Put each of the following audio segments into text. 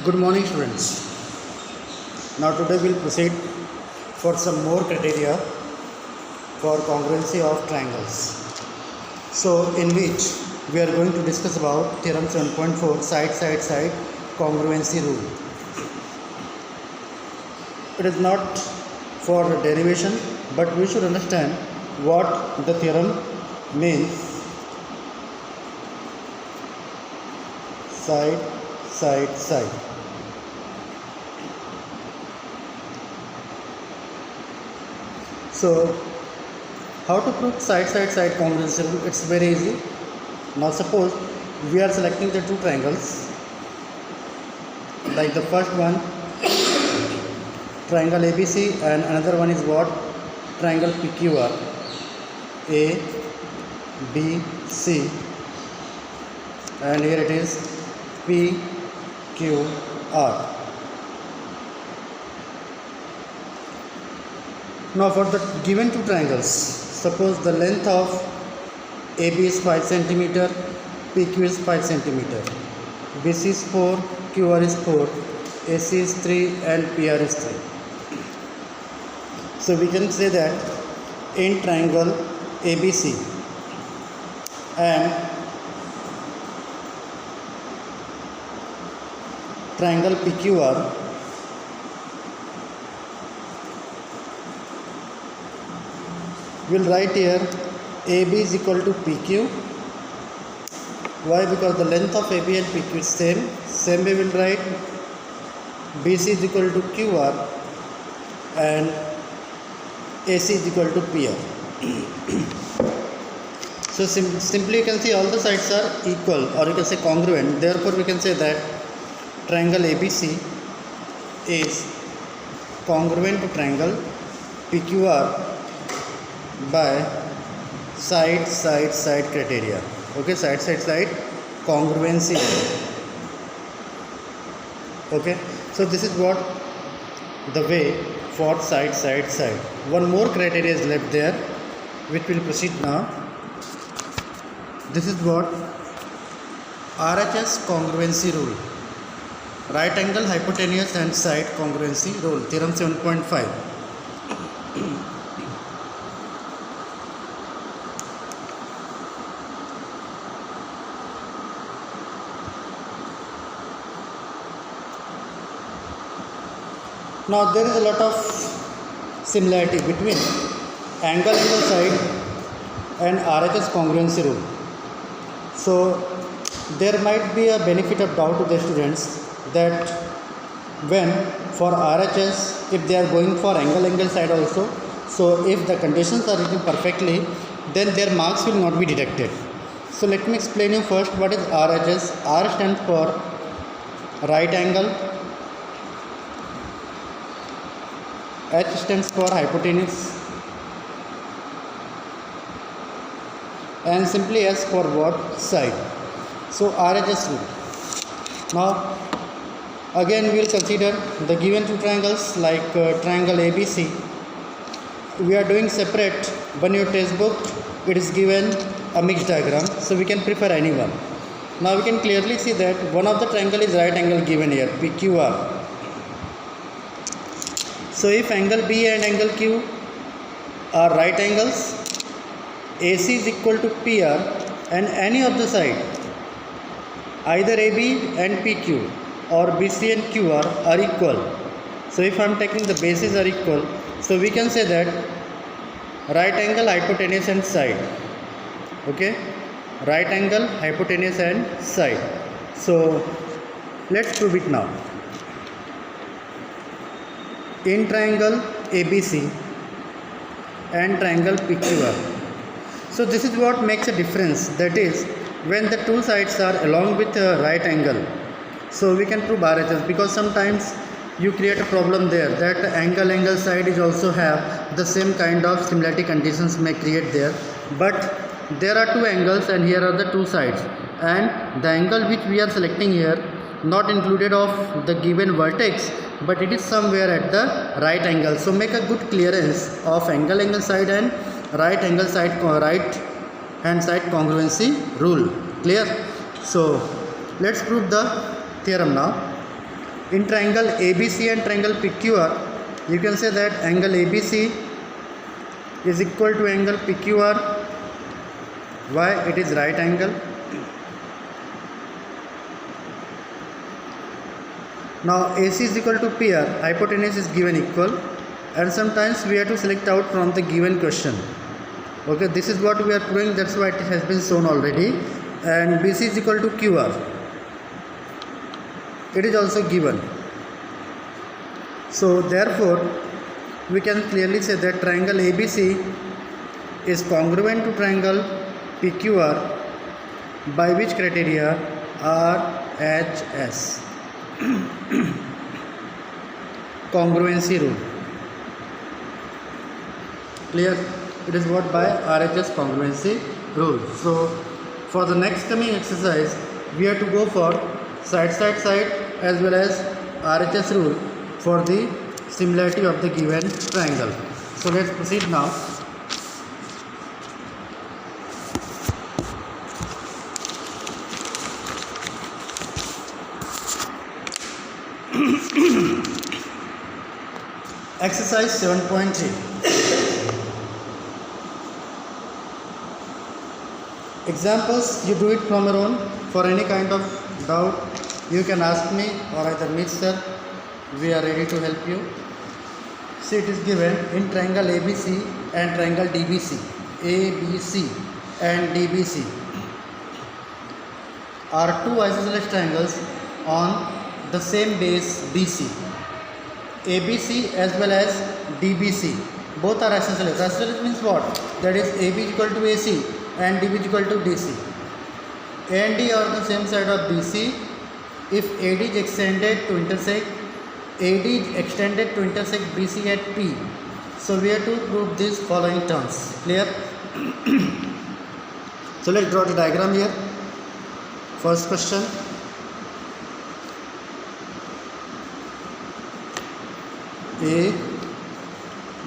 Good morning, students. Now today we'll proceed for some more criteria for congruency of triangles. So in which we are going to discuss about theorem 7.4 side congruency rule. It is not for derivation, but we should understand what the theorem means. Side. So how to prove side congruency rule? It's very easy. Now suppose we are selecting the two triangles, like the first one triangle ABC and another one is what? Triangle PQR. A, B, C, and here it is PQR. Now for the given two triangles, suppose the length of AB is 5 cm, PQ is 5 cm, BC is 4, QR is 4, AC is 3 and PR is 3. So we can say that in triangle ABC and triangle PQR, we'll write here AB is equal to PQ. Why? Because the length of AB and PQ is same. Same way we'll write BC is equal to QR and AC is equal to PR. So simply you can see all the sides are equal, or you can say congruent. Therefore we can say that triangle ABC is congruent to triangle PQR by side criteria. Okay, side congruency. Okay, so this is what the way for side. One more criteria is left there, which will proceed now. This is what RHS congruency rule, right angle, hypotenuse and side congruency rule, theorem 7.5. Now there is a lot of similarity between angle side and RHS congruency rule. So there might be a benefit of doubt to the students that when for RHS, if they are going for angle side also, so if the conditions are written perfectly, then their marks will not be deducted. So let me explain you first what is RHS. R stands for right angle, H stands for hypotenuse, and simply S for what? Side. So RHS rule. Now again we will consider the given two triangles, like triangle ABC. We are doing separate. When your textbook it is given a mixed diagram, so we can prefer any one. Now we can clearly see that one of the triangle is right angle given here, PQR. So if angle B and angle Q are right angles, AC is equal to PR and any of the side, either AB and PQ or BC and QR are equal. So if I am taking the bases are equal, so we can say that right angle, hypotenuse and side. Okay, right angle, hypotenuse and side. So let's prove it now. In triangle ABC and triangle PQR, so this is what makes a difference, that is when the two sides are along with a right angle, so we can prove RHS, because sometimes you create a problem there that angle side is also have the same kind of similarity conditions may create there, but there are two angles and here are the two sides, and the angle which we are selecting here not included of the given vertex, but it is somewhere at the right angle. So make a good clearance of angle side and right hand side congruency rule. Clear? So let's prove the theorem now. In triangle ABC and triangle PQR, you can say that angle ABC is equal to angle PQR. Why? It is right angle. Now AC is equal to PR, hypotenuse is given equal, and sometimes we have to select out from the given question. Okay, this is what we are proving, that's why it has been shown already. And BC is equal to QR, it is also given. So therefore we can clearly say that triangle ABC is congruent to triangle PQR by which criteria? RHS, congruency rule. Clear? It is what? By RHS congruency rule. So for the next coming exercise we have to go for side as well as RHS rule for the similarity of the given triangle. So let's proceed now. Exercise 7.3. Examples, you do it from your own. For any kind of doubt you can ask me or either me, sir. We are ready to help you. See, it is given in triangle ABC and triangle DBC. ABC and DBC are two isosceles triangles on the same base BC. ABC as well as DBC both are isosceles. Isosceles means what? That is AB is equal to AC and DB is equal to DC. A and D are on the same side of BC. If AD is extended to intersect BC at P. So we have to prove these following terms. Clear? So let's draw the diagram here. First question. A,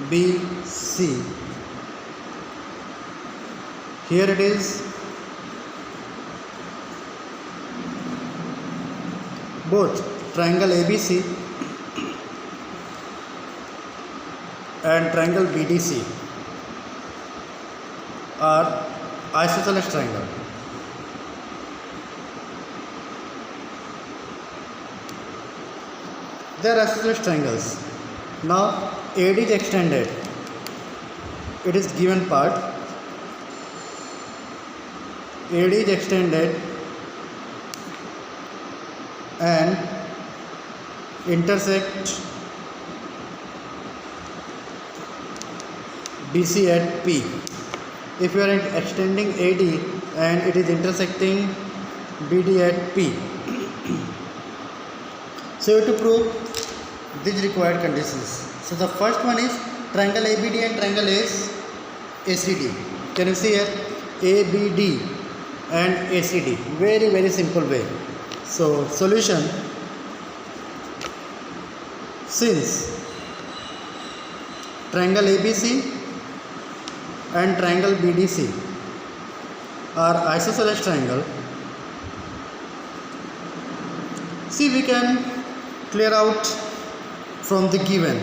B, C. Here it is. Both triangle ABC and triangle BDC are isosceles triangle. They are isosceles triangles. Now AD is extended. It is given part. AD is extended and intersect BC at P. If you are extending AD and it is intersecting BD at P. So you have to prove these required conditions. So the first one is triangle ABD and triangle ACD. Can you see here? ABD and ACD. Very simple way. So solution. Since triangle ABC and triangle BDC are isosceles triangle, see, we can clear out from the given.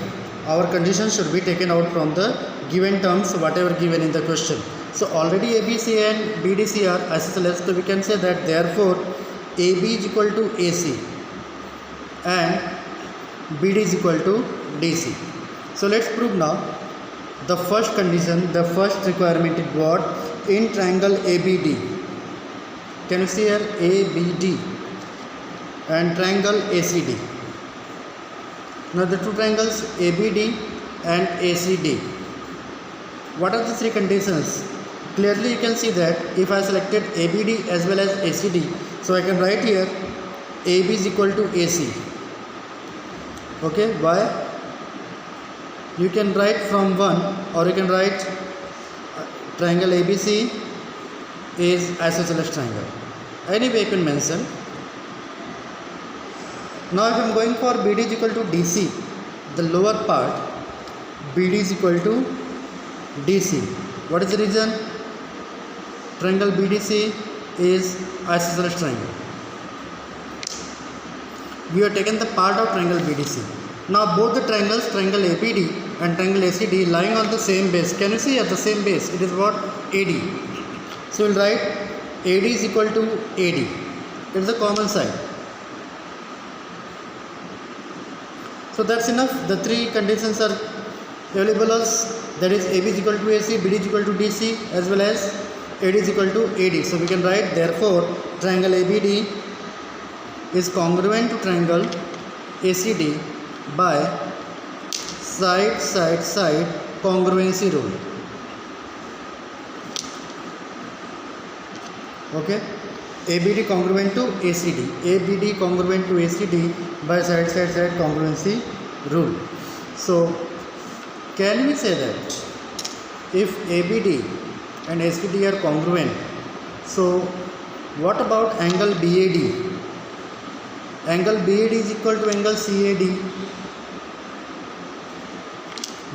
Our condition should be taken out from the given terms, whatever given in the question. So already ABC and BDC are isosceles, so we can say that therefore AB is equal to AC and BD is equal to DC. So let's prove now. The first condition, the first requirement is what? In triangle ABD. Can you see here? ABD and triangle ACD. Now the two triangles ABD and ACD. What are the three conditions? Clearly you can see that if I selected ABD as well as ACD, so I can write here AB is equal to AC. Okay, why? You can write from 1 or you can write triangle ABC is isosceles triangle. Anyway you can mention. Now if I am going for BD is equal to DC, the lower part, BD is equal to DC. What is the reason? Triangle BDC is isosceles triangle. we have taken the part of triangle BDC. Now both the triangles, triangle ABD and triangle ACD, lying on the same base. Can you see at the same base? It is what? AD. So we'll write AD is equal to AD. It is the common side. So that's enough. The three conditions are available as, that is AB is equal to AC, BD is equal to DC, as well as AD is equal to AD. So we can write, therefore triangle ABD is congruent to triangle ACD by side congruency rule. Okay, ABD congruent to ACD, ABD congruent to ACD by side congruency rule. So can we say that if ABD and ACD are congruent, so what about angle BAD? Angle BAD is equal to angle CAD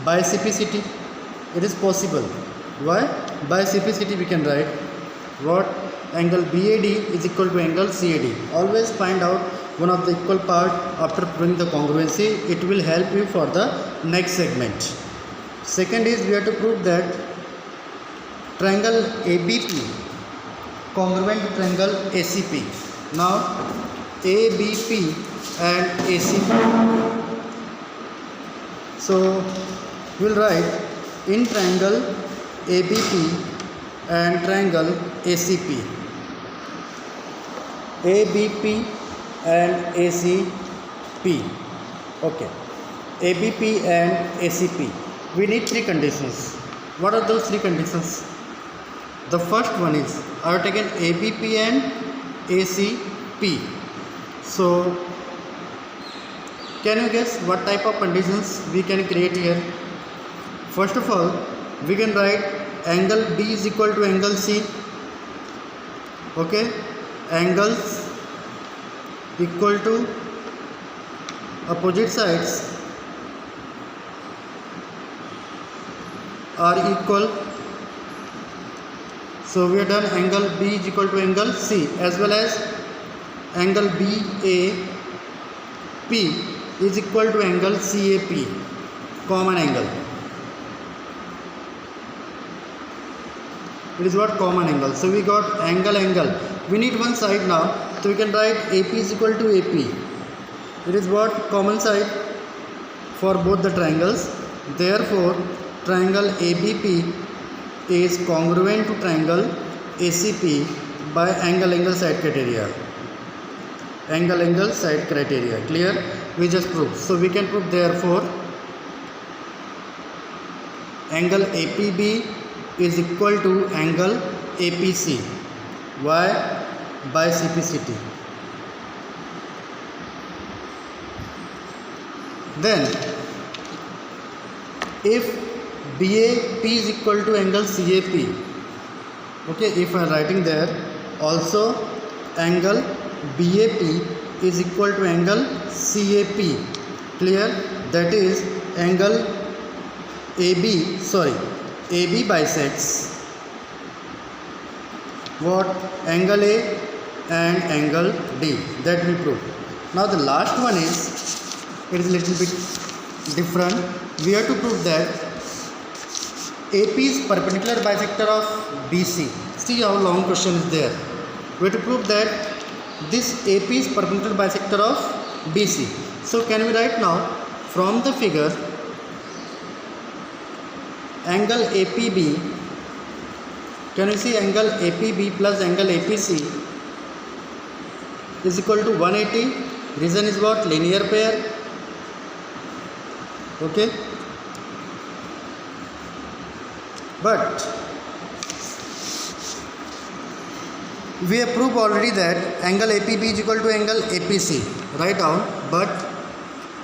by CPCT. It is possible. Why? By CPCT we can write what? Angle BAD is equal to angle CAD. Always find out one of the equal part after proving the congruency. It will help you for the next segment. Second is, we have to prove that triangle ABP congruent to triangle ACP. Now ABP and ACP. So we'll write in triangle ABP and triangle ACP. ABP and ACP. Okay. ABP and ACP. We need three conditions. What are those three conditions? The first one is, I have taken ABP and ACP. So can you guess what type of conditions we can create here? First of all, we can write angle B is equal to angle C. Okay, angles equal to opposite sides are equal. So we have done angle B is equal to angle C, as well as angle BAP is equal to angle CAP, common angle. It is what? Common angle. So we got angle. We need one side now, so we can write AP is equal to AP. It is what? Common side for both the triangles. Therefore triangle ABP is congruent to triangle ACP by angle side criteria. Angle side criteria. Clear? We just proved. So we can prove, therefore angle APB is equal to angle APC. Why? By CPCT. Then if BAP is equal to angle CAP, okay, if I am writing there, also angle BAP is equal to angle CAP. Clear? That is angle AB bisects what? Angle A and angle D. That we prove. Now the last one is, it is a little bit different. We have to prove that AP is perpendicular bisector of BC. See how long question is there. We have to prove that this AP is perpendicular bisector of BC. So can we write now from the figure, angle APB, can you see angle APB plus angle APC is equal to 180. Reason is what? Linear pair. Okay, but we have proved already that angle APB is equal to angle APC. Write down, but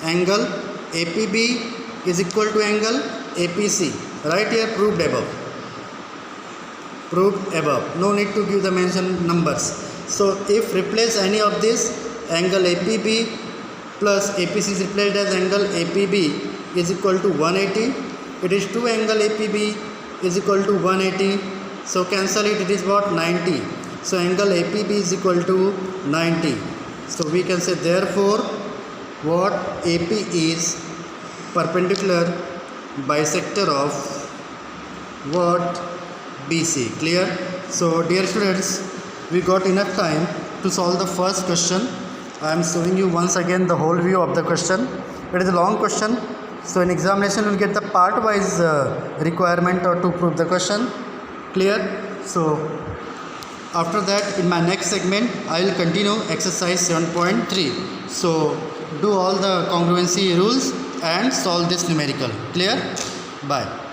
angle APB is equal to angle APC. Right here, proved above. Proved above. No need to give the mentioned numbers. So if replace any of this, angle APB plus APC is replaced as angle APB is equal to 180. It is 2 angle APB is equal to 180. So cancel it. It is what? 90. So angle APB is equal to 90. So we can say, therefore what AP is perpendicular bisector of what BC. Clear? So dear students, we got enough time to solve the first question. I am showing you once again the whole view of the question. It is a long question, so in examination you will get the part wise requirement or to prove the question. Clear? So after that, in my next segment I will continue exercise 7.3. so do all the congruency rules and solve this numerical. Clear? Bye.